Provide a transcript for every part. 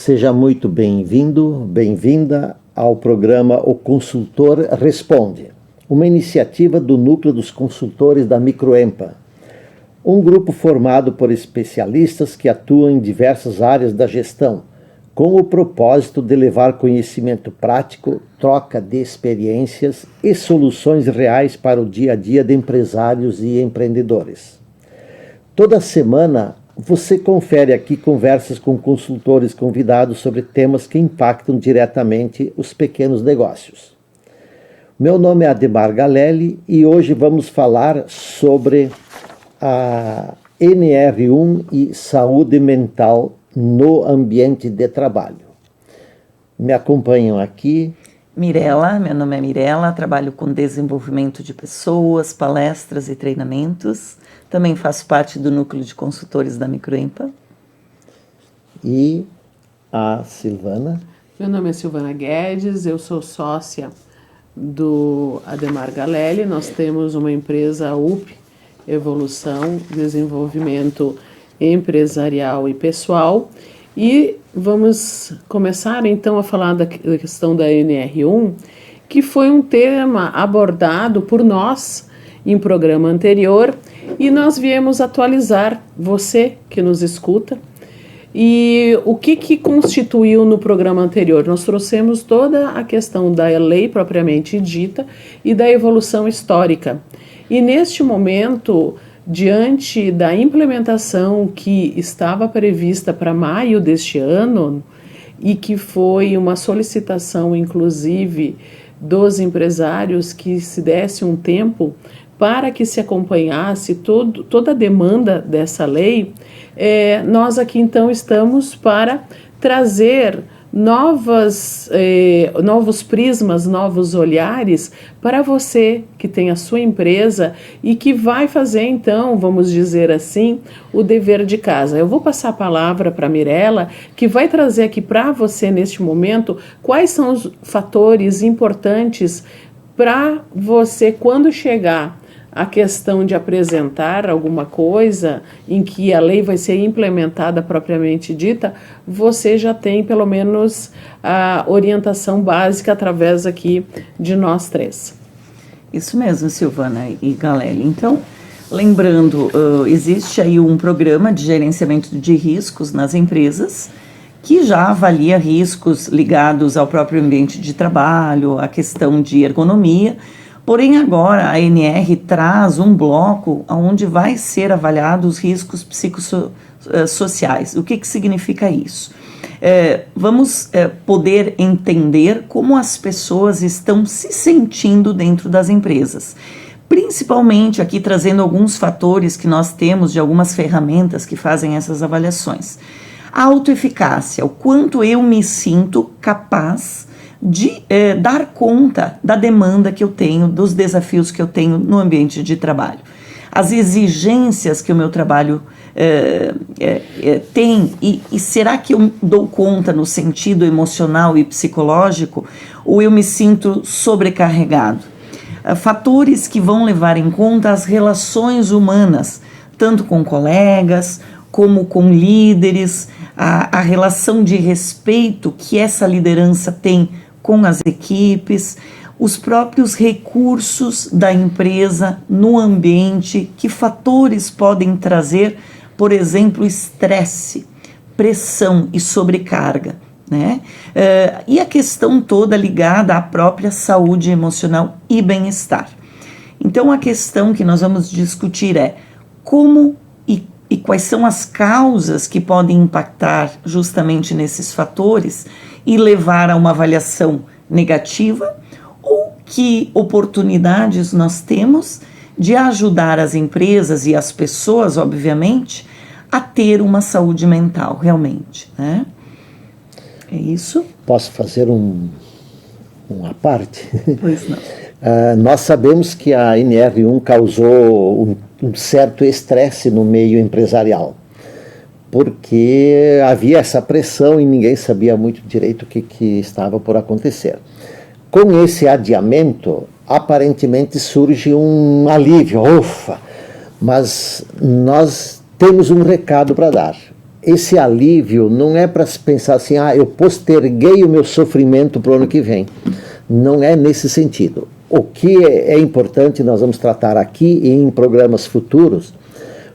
Seja muito bem-vindo, bem-vinda ao programa O Consultor Responde, uma iniciativa do Núcleo dos Consultores da Microempa, um grupo formado por especialistas que atuam em diversas áreas da gestão, com o propósito de levar conhecimento prático, troca de experiências e soluções reais para o dia a dia de empresários e empreendedores. Toda semana você confere aqui conversas com consultores convidados sobre temas que impactam diretamente os pequenos negócios. Meu nome é Ademar Galelli e hoje vamos falar sobre a NR1 e saúde mental no ambiente de trabalho. Me acompanham aqui Mirela, meu nome é Mirela, trabalho com desenvolvimento de pessoas, palestras e treinamentos. Também faço parte do núcleo de consultores da Microempa. E a Silvana. Meu nome é Silvana Guedes, eu sou sócia do Ademar Galelli. Nós temos uma empresa UP, Evolução, Desenvolvimento Empresarial e Pessoal. E vamos começar então a falar da questão da NR1, que foi um tema abordado por nós em programa anterior e nós viemos atualizar você que nos escuta. E o que constituiu no programa anterior? Nós trouxemos toda a questão da lei propriamente dita e da evolução histórica. E neste momento, diante da implementação que estava prevista para maio deste ano e que foi uma solicitação, inclusive, dos empresários que se desse um tempo para que se acompanhasse toda a demanda dessa lei, nós aqui então estamos para trazer novos prismas, novos olhares para você que tem a sua empresa e que vai fazer então, vamos dizer assim, o dever de casa. Eu vou passar a palavra para a Mirela, que vai trazer aqui para você neste momento quais são os fatores importantes para você, quando chegar a questão de apresentar alguma coisa em que a lei vai ser implementada propriamente dita, você já tem pelo menos a orientação básica através aqui de nós três. Isso mesmo, Silvana e Galelli. Então, lembrando, existe aí um programa de gerenciamento de riscos nas empresas que já avalia riscos ligados ao próprio ambiente de trabalho, a questão de ergonomia. Porém, agora a NR traz um bloco onde vai ser avaliados os riscos psicossociais. O que significa isso? Vamos poder entender como as pessoas estão se sentindo dentro das empresas. Principalmente aqui trazendo alguns fatores que nós temos de algumas ferramentas que fazem essas avaliações. A autoeficácia, o quanto eu me sinto capaz de dar conta da demanda que eu tenho, dos desafios que eu tenho no ambiente de trabalho. As exigências que o meu trabalho tem, e será que eu dou conta no sentido emocional e psicológico, ou eu me sinto sobrecarregado? Fatores que vão levar em conta as relações humanas, tanto com colegas, como com líderes, a relação de respeito que essa liderança tem com as equipes, os próprios recursos da empresa no ambiente, que fatores podem trazer, por exemplo, estresse, pressão e sobrecarga, né? E a questão toda ligada à própria saúde emocional e bem-estar. Então, a questão que nós vamos discutir é como e quais são as causas que podem impactar justamente nesses fatores e levar a uma avaliação negativa, ou que oportunidades nós temos de ajudar as empresas e as pessoas, obviamente, a ter uma saúde mental realmente, né? É isso? Posso fazer uma parte? Pois não. Nós sabemos que a NR1 causou um certo estresse no meio empresarial, porque havia essa pressão e ninguém sabia muito direito o que estava por acontecer. Com esse adiamento, aparentemente surge um alívio, ufa, mas nós temos um recado para dar. esse alívio não é para se pensar assim, eu posterguei o meu sofrimento para o ano que vem. Não é nesse sentido. O que é importante, nós vamos tratar aqui e em programas futuros,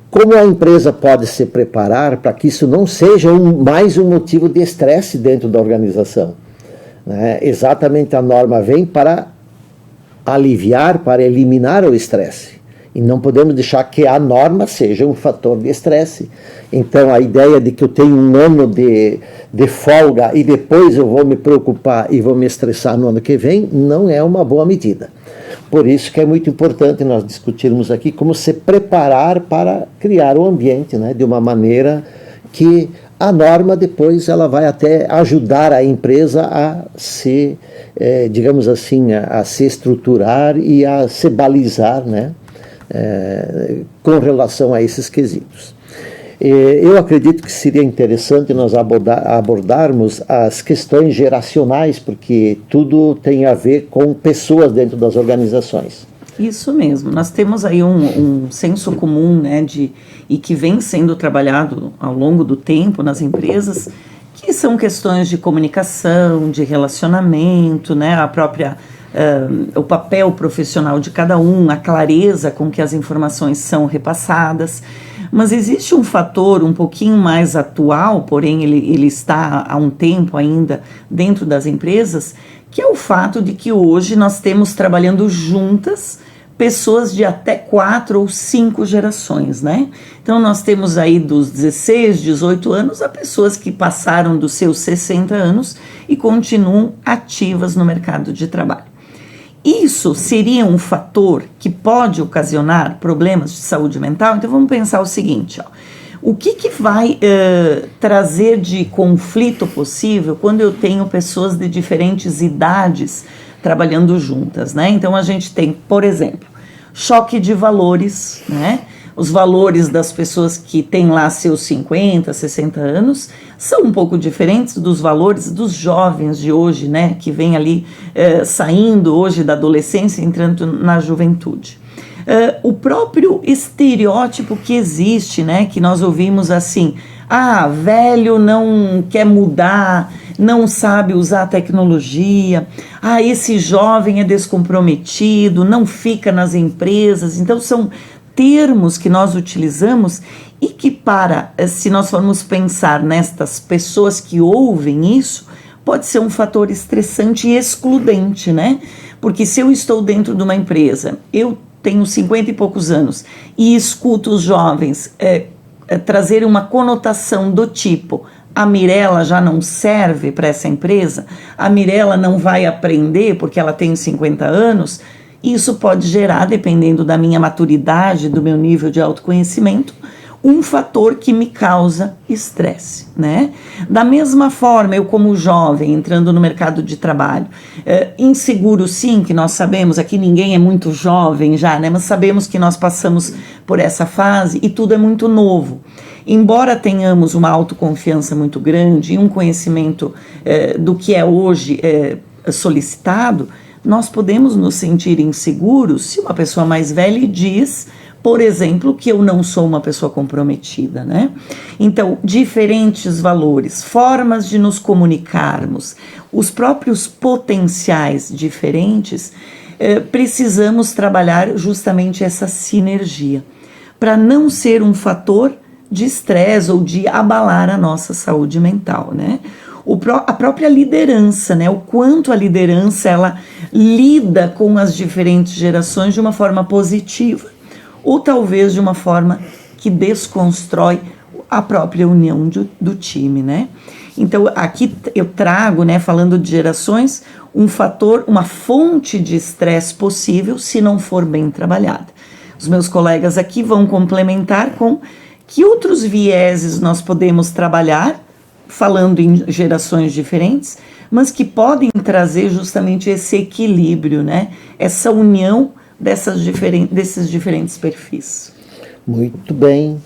como a empresa pode se preparar para que isso não seja mais um motivo de estresse dentro da organização. Né? Exatamente, a norma vem para aliviar, para eliminar o estresse. E não podemos deixar que a norma seja um fator de estresse. Então, a ideia de que eu tenho um ano de folga e depois eu vou me preocupar e vou me estressar no ano que vem, não é uma boa medida. Por isso que é muito importante nós discutirmos aqui como se preparar para criar o ambiente, né, de uma maneira que a norma depois ela vai até ajudar a empresa a se, digamos assim, a se estruturar e a se balizar, né, com relação a esses quesitos. Eu acredito que seria interessante nós abordarmos as questões geracionais, porque tudo tem a ver com pessoas dentro das organizações. Isso mesmo, nós temos aí um senso comum, né, e que vem sendo trabalhado ao longo do tempo nas empresas, que são questões de comunicação, de relacionamento, né, o papel profissional de cada um, a clareza com que as informações são repassadas. Mas existe um fator um pouquinho mais atual, porém ele está há um tempo ainda dentro das empresas, que é o fato de que hoje nós temos trabalhando juntas pessoas de até 4 ou 5 gerações, né? Então nós temos aí dos 16, 18 anos a pessoas que passaram dos seus 60 anos e continuam ativas no mercado de trabalho. Isso seria um fator que pode ocasionar problemas de saúde mental? Então vamos pensar o seguinte, o que vai trazer de conflito possível quando eu tenho pessoas de diferentes idades trabalhando juntas, né? Então a gente tem, por exemplo, choque de valores, né? Os valores das pessoas que têm lá seus 50, 60 anos são um pouco diferentes dos valores dos jovens de hoje, né? Que vem ali saindo hoje da adolescência, entrando na juventude. O próprio estereótipo que existe, né? Que nós ouvimos assim, velho não quer mudar, não sabe usar tecnologia, esse jovem é descomprometido, não fica nas empresas. Então são termos que nós utilizamos e que se nós formos pensar nestas pessoas que ouvem isso, pode ser um fator estressante e excludente, né? Porque se eu estou dentro de uma empresa, eu tenho 50 e poucos anos e escuto os jovens trazer uma conotação do tipo, a Mirella já não serve para essa empresa, a Mirella não vai aprender porque ela tem 50 anos, isso pode gerar, dependendo da minha maturidade, do meu nível de autoconhecimento, um fator que me causa estresse, né? Da mesma forma, eu como jovem, entrando no mercado de trabalho, inseguro sim, que nós sabemos, aqui ninguém é muito jovem já, né? Mas sabemos que nós passamos por essa fase e tudo é muito novo. Embora tenhamos uma autoconfiança muito grande e um conhecimento do que é hoje solicitado, nós podemos nos sentir inseguros se uma pessoa mais velha diz, por exemplo, que eu não sou uma pessoa comprometida, né? Então, diferentes valores, formas de nos comunicarmos, os próprios potenciais diferentes, precisamos trabalhar justamente essa sinergia, para não ser um fator de estresse ou de abalar a nossa saúde mental, né? A própria liderança, né? O quanto a liderança ela lida com as diferentes gerações de uma forma positiva ou talvez de uma forma que desconstrói a própria união do time, né? Então aqui eu trago, né, falando de gerações, um fator, uma fonte de estresse possível se não for bem trabalhada. Os meus colegas aqui vão complementar com que outros vieses nós podemos trabalhar falando em gerações diferentes, mas que podem trazer justamente esse equilíbrio, né? Essa união desses diferentes perfis. Muito bem.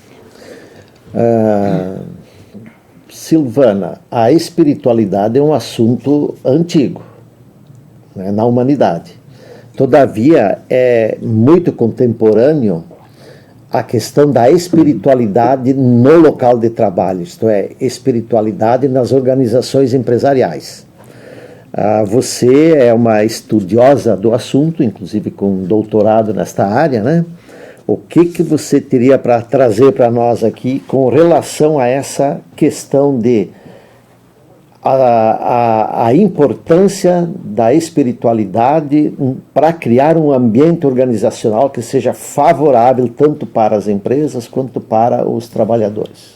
Silvana, a espiritualidade é um assunto antigo, né, na humanidade. Todavia, é muito contemporâneo a questão da espiritualidade no local de trabalho, isto é, espiritualidade nas organizações empresariais. Você é uma estudiosa do assunto, inclusive com doutorado nesta área, né? O que você teria para trazer para nós aqui com relação a essa questão de a importância da espiritualidade para criar um ambiente organizacional que seja favorável tanto para as empresas quanto para os trabalhadores?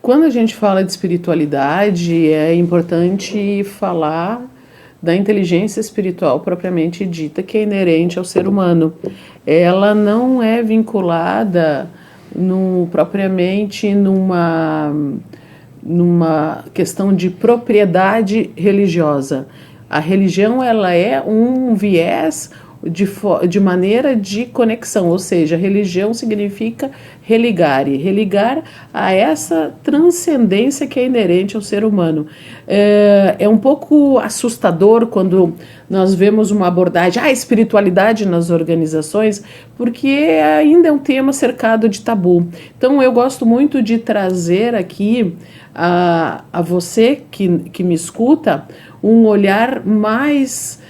Quando a gente fala de espiritualidade, é importante falar da inteligência espiritual propriamente dita, que é inerente ao ser humano. Ela não é vinculada propriamente numa questão de propriedade religiosa. A religião, ela é um viés de maneira de conexão, ou seja, religião significa religar, e religar a essa transcendência que é inerente ao ser humano. É um pouco assustador quando nós vemos uma abordagem, espiritualidade nas organizações, porque ainda é um tema cercado de tabu. Então eu gosto muito de trazer aqui a você que me escuta um olhar mais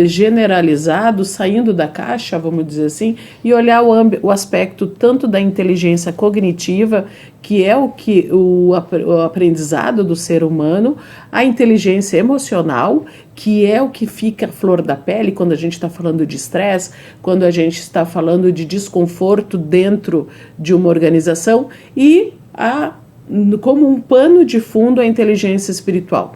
generalizado, saindo da caixa, vamos dizer assim, e olhar o aspecto tanto da inteligência cognitiva, que é o aprendizado do ser humano, a inteligência emocional, que é o que fica à flor da pele quando a gente está falando de estresse, quando a gente está falando de desconforto dentro de uma organização, e como um pano de fundo a inteligência espiritual.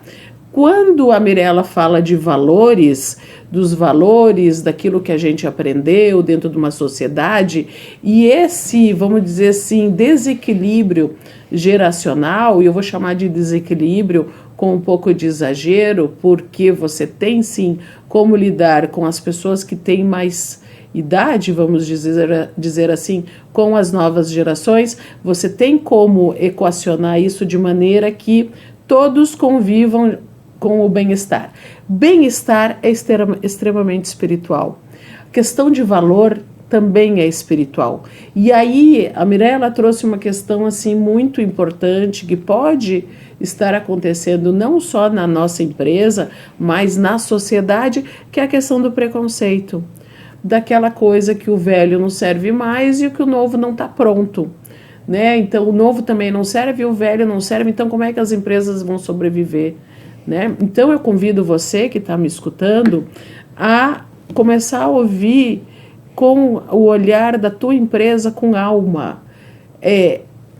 Quando a Mirella fala de valores, dos valores, daquilo que a gente aprendeu dentro de uma sociedade, e esse, vamos dizer assim, desequilíbrio geracional, e eu vou chamar de desequilíbrio com um pouco de exagero, porque você tem sim como lidar com as pessoas que têm mais idade, vamos dizer assim, com as novas gerações, você tem como equacionar isso de maneira que todos convivam com o bem-estar. Bem-estar é extremamente espiritual. A questão de valor também é espiritual. E aí a Mirella trouxe uma questão assim muito importante que pode estar acontecendo não só na nossa empresa, mas na sociedade, que é a questão do preconceito. Daquela coisa que o velho não serve mais e o que o novo não está pronto. Né? Então o novo também não serve e o velho não serve, então como é que as empresas vão sobreviver? Né? Então eu convido você que está me escutando a começar a ouvir com o olhar da tua empresa com alma.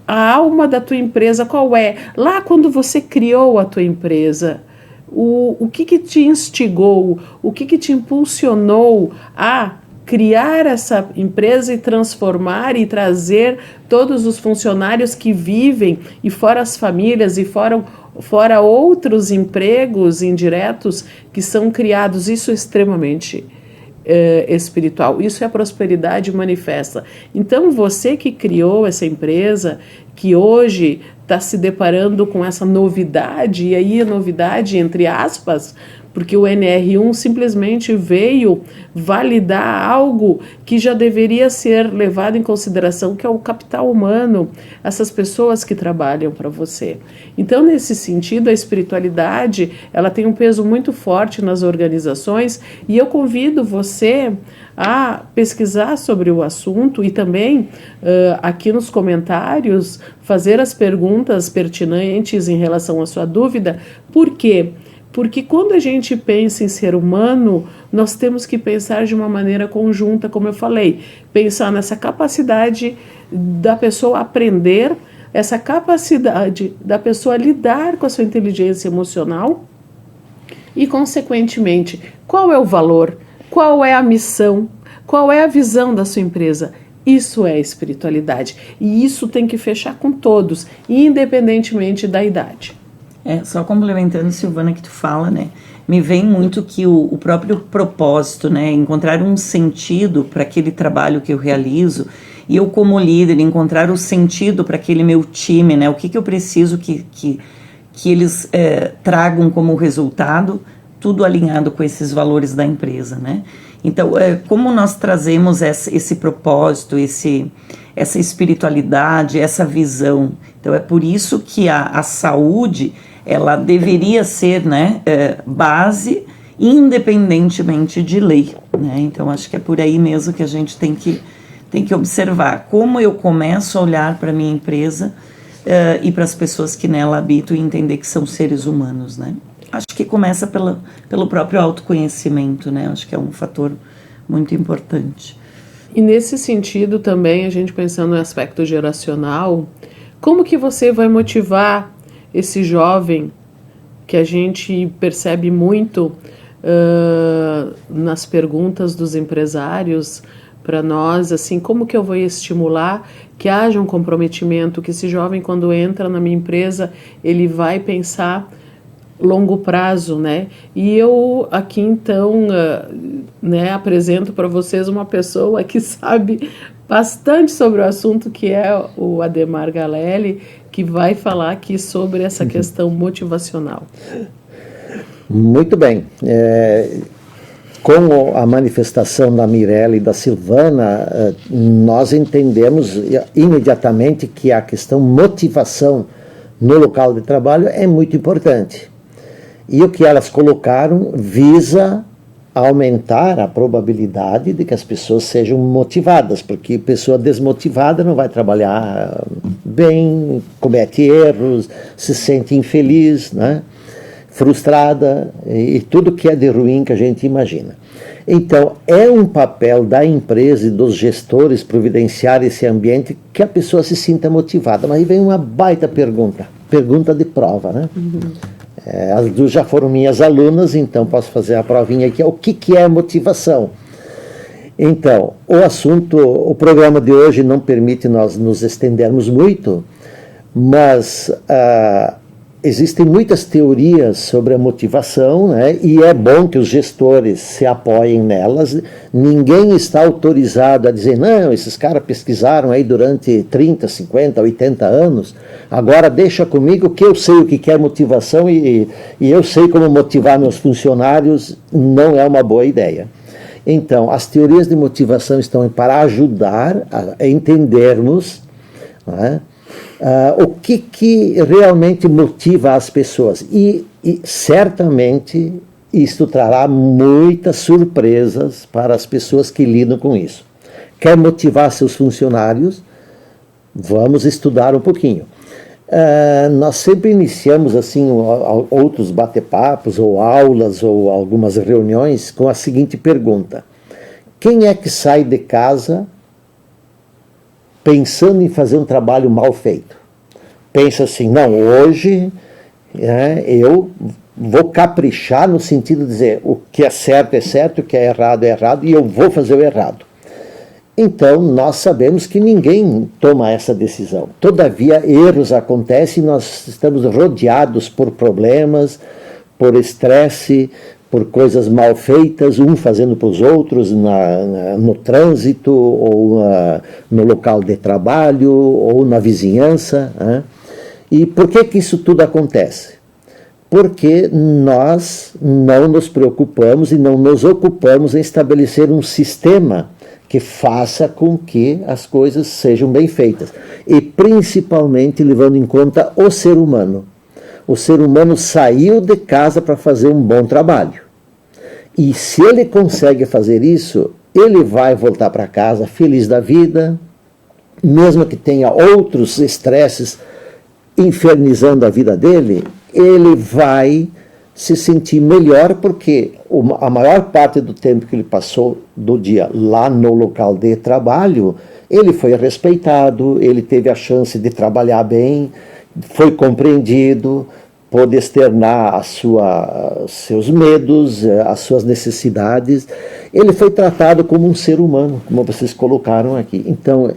A alma da tua empresa qual é? Lá quando você criou a tua empresa, o que te instigou, o que te impulsionou a criar essa empresa e transformar e trazer todos os funcionários que vivem, e fora as famílias, e fora outros empregos indiretos que são criados. Isso é extremamente espiritual, isso é a prosperidade manifesta. Então você que criou essa empresa, que hoje está se deparando com essa novidade, e aí a novidade entre aspas, porque o NR1 simplesmente veio validar algo que já deveria ser levado em consideração, que é o capital humano, essas pessoas que trabalham para você. Então, nesse sentido, a espiritualidade, ela tem um peso muito forte nas organizações, e eu convido você a pesquisar sobre o assunto e também aqui nos comentários fazer as perguntas pertinentes em relação à sua dúvida. Por quê? Porque quando a gente pensa em ser humano, nós temos que pensar de uma maneira conjunta, como eu falei, pensar nessa capacidade da pessoa aprender, essa capacidade da pessoa lidar com a sua inteligência emocional e, consequentemente, qual é o valor, qual é a missão, qual é a visão da sua empresa. Isso é espiritualidade, e isso tem que fechar com todos, independentemente da idade. Só complementando, Silvana, que tu fala, né? Me vem muito que o próprio propósito, né? Encontrar um sentido para aquele trabalho que eu realizo, e eu como líder encontrar o sentido para aquele meu time, né? O que eu preciso que eles tragam como resultado, tudo alinhado com esses valores da empresa, né? Então, como nós trazemos esse propósito, essa espiritualidade, essa visão? Então, é por isso que a saúde, ela deveria ser, né, base, independentemente de lei, né? Então, acho que é por aí mesmo que a gente tem que observar como eu começo a olhar para a minha empresa e para as pessoas que nela habitam e entender que são seres humanos, né? Acho que começa pelo próprio autoconhecimento, né? Acho que é um fator muito importante. E nesse sentido também, a gente pensando no aspecto geracional, como que você vai motivar esse jovem que a gente percebe muito nas perguntas dos empresários para nós, assim, como que eu vou estimular que haja um comprometimento, que esse jovem, quando entra na minha empresa, ele vai pensar longo prazo, né? E eu aqui então, né, apresento para vocês uma pessoa que sabe bastante sobre o assunto, que é o Ademar Galelli, que vai falar aqui sobre essa questão motivacional. Muito bem. Com a manifestação da Mirella e da Silvana, nós entendemos imediatamente que a questão motivação no local de trabalho é muito importante. E o que elas colocaram visa aumentar a probabilidade de que as pessoas sejam motivadas, porque pessoa desmotivada não vai trabalhar bem, comete erros, se sente infeliz, né? Frustrada e tudo que é de ruim que a gente imagina. Então, é um papel da empresa e dos gestores providenciar esse ambiente que a pessoa se sinta motivada. Mas aí vem uma baita pergunta de prova, né? As duas já foram minhas alunas, então posso fazer a provinha aqui. O que é motivação? Então, o programa de hoje não permite nós nos estendermos muito, mas existem muitas teorias sobre a motivação, né? E é bom que os gestores se apoiem nelas. Ninguém está autorizado a dizer, não, esses caras pesquisaram aí durante 30, 50, 80 anos, agora deixa comigo que eu sei o que é motivação e eu sei como motivar meus funcionários. Não é uma boa ideia. Então, as teorias de motivação estão para ajudar a entendermos, né, o que realmente motiva as pessoas. E certamente isto trará muitas surpresas para as pessoas que lidam com isso. Quer motivar seus funcionários? Vamos estudar um pouquinho. Nós sempre iniciamos assim outros bate-papos ou aulas ou algumas reuniões com a seguinte pergunta: quem é que sai de casa pensando em fazer um trabalho mal feito? Pensa assim, não, hoje eu vou caprichar no sentido de dizer o que é certo, o que é errado e eu vou fazer o errado. Então, nós sabemos que ninguém toma essa decisão. Todavia, erros acontecem, nós estamos rodeados por problemas, por estresse, por coisas mal feitas, um fazendo para os outros no trânsito, ou no local de trabalho, ou na vizinhança. Né? E por que isso tudo acontece? Porque nós não nos preocupamos e não nos ocupamos em estabelecer um sistema que faça com que as coisas sejam bem feitas. E principalmente levando em conta o ser humano. O ser humano saiu de casa para fazer um bom trabalho. E se ele consegue fazer isso, ele vai voltar para casa feliz da vida, mesmo que tenha outros estresses infernizando a vida dele, ele vai se sentir melhor, porque a maior parte do tempo que ele passou do dia lá no local de trabalho, ele foi respeitado, ele teve a chance de trabalhar bem, foi compreendido, pôde externar seus medos, as suas necessidades. Ele foi tratado como um ser humano, como vocês colocaram aqui. Então,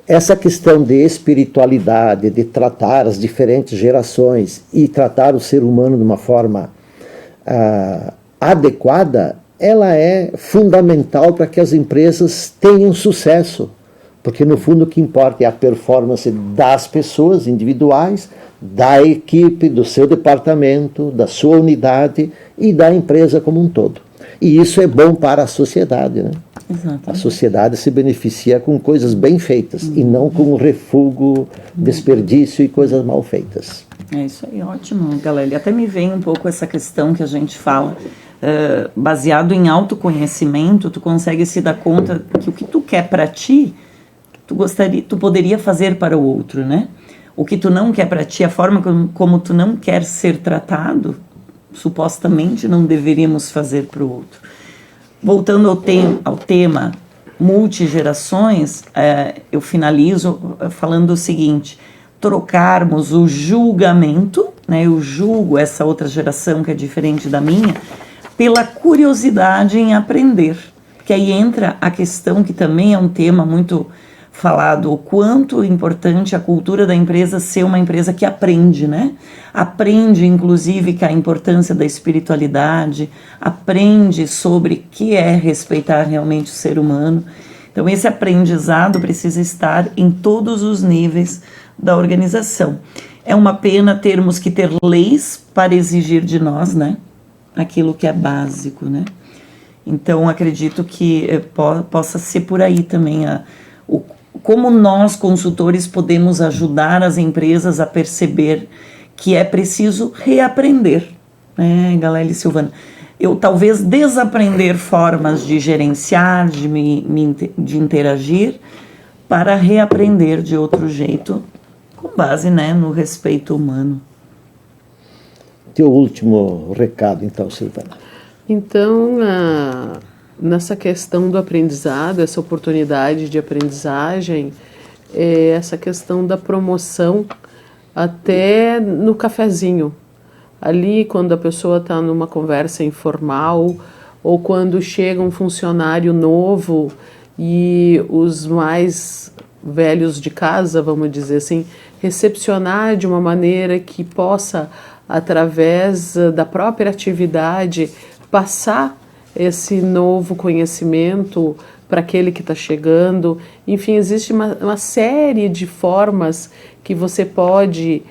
essa questão de espiritualidade, de tratar as diferentes gerações e tratar o ser humano de uma forma adequada, ela é fundamental para que as empresas tenham sucesso. Porque, no fundo, o que importa é a performance das pessoas individuais, da equipe, do seu departamento, da sua unidade e da empresa como um todo. E isso é bom para a sociedade, né? Exatamente. A sociedade se beneficia com coisas bem feitas e não com refúgio, desperdício e coisas mal feitas. É isso aí, ótimo, galera. E até me vem um pouco essa questão que a gente fala, baseado em autoconhecimento, tu consegue se dar conta que o que tu quer para ti, tu poderia fazer para o outro, né? O que tu não quer para ti, a forma como tu não quer ser tratado, supostamente não deveríamos fazer para o outro. Voltando ao tema multigerações, eu finalizo falando o seguinte: trocarmos o julgamento, né, eu julgo essa outra geração que é diferente da minha, pela curiosidade em aprender. Que aí entra a questão que também é um tema muito falado, o quanto é importante a cultura da empresa ser uma empresa que aprende, né? Aprende, inclusive, que a importância da espiritualidade, aprende sobre o que é respeitar realmente o ser humano. Então, esse aprendizado precisa estar em todos os níveis da organização. É uma pena termos que ter leis para exigir de nós, né? Aquilo que é básico, né? Então, acredito que possa ser por aí também como nós, consultores, podemos ajudar as empresas a perceber que é preciso reaprender, né, Galélia e Silvana? Eu talvez desaprender formas de gerenciar, de interagir, para reaprender de outro jeito, com base, né, no respeito humano. Teu último recado, então, Silvana. Então, nessa questão do aprendizado, essa oportunidade de aprendizagem, essa questão da promoção até no cafezinho. Ali, quando a pessoa está numa conversa informal ou quando chega um funcionário novo e os mais velhos de casa, vamos dizer assim, recepcionar de uma maneira que possa, através da própria atividade, passar esse novo conhecimento para aquele que está chegando. Enfim, existe uma série de formas que você pode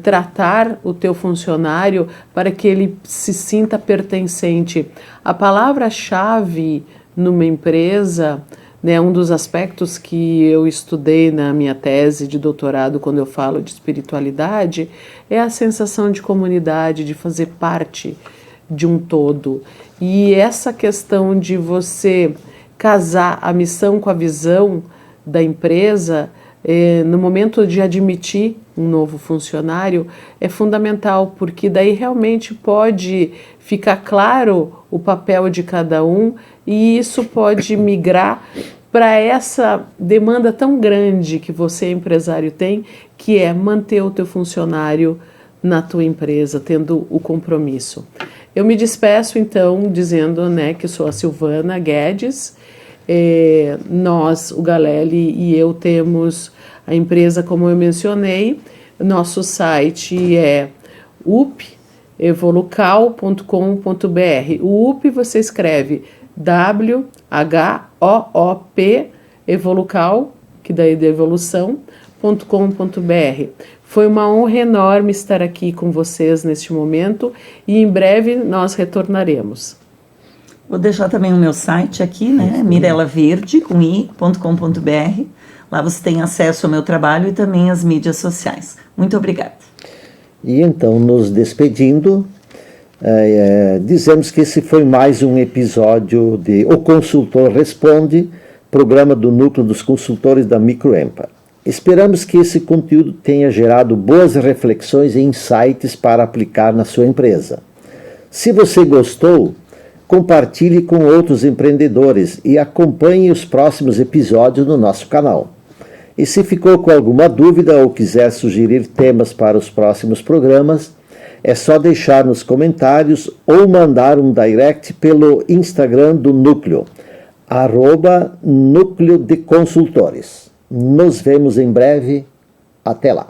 tratar o teu funcionário para que ele se sinta pertencente. A palavra-chave numa empresa, né, um dos aspectos que eu estudei na minha tese de doutorado quando eu falo de espiritualidade, é a sensação de comunidade, de fazer parte de um todo. E essa questão de você casar a missão com a visão da empresa, no momento de admitir um novo funcionário, é fundamental, porque daí realmente pode ficar claro o papel de cada um e isso pode migrar para essa demanda tão grande que você, empresário, tem, que é manter o teu funcionário na tua empresa, tendo o compromisso. Eu me despeço, então, dizendo, né, que sou a Silvana Guedes. Nós, o Galeli e eu, temos a empresa, como eu mencionei. Nosso site é upevolucal.com.br. O UP você escreve WHOOP, Evolucal, que daí é de evolução.com.br. Foi uma honra enorme estar aqui com vocês neste momento e em breve nós retornaremos. Vou deixar também o meu site aqui, né, mirelaverde.com.br. Lá você tem acesso ao meu trabalho e também às mídias sociais. Muito obrigada. E então, nos despedindo, dizemos que esse foi mais um episódio de O Consultor Responde, programa do Núcleo dos Consultores da Microempa. Esperamos que esse conteúdo tenha gerado boas reflexões e insights para aplicar na sua empresa. Se você gostou, compartilhe com outros empreendedores e acompanhe os próximos episódios no nosso canal. E se ficou com alguma dúvida ou quiser sugerir temas para os próximos programas, é só deixar nos comentários ou mandar um direct pelo Instagram do Núcleo, @Núcleo de Consultores. Nos vemos em breve. Até lá.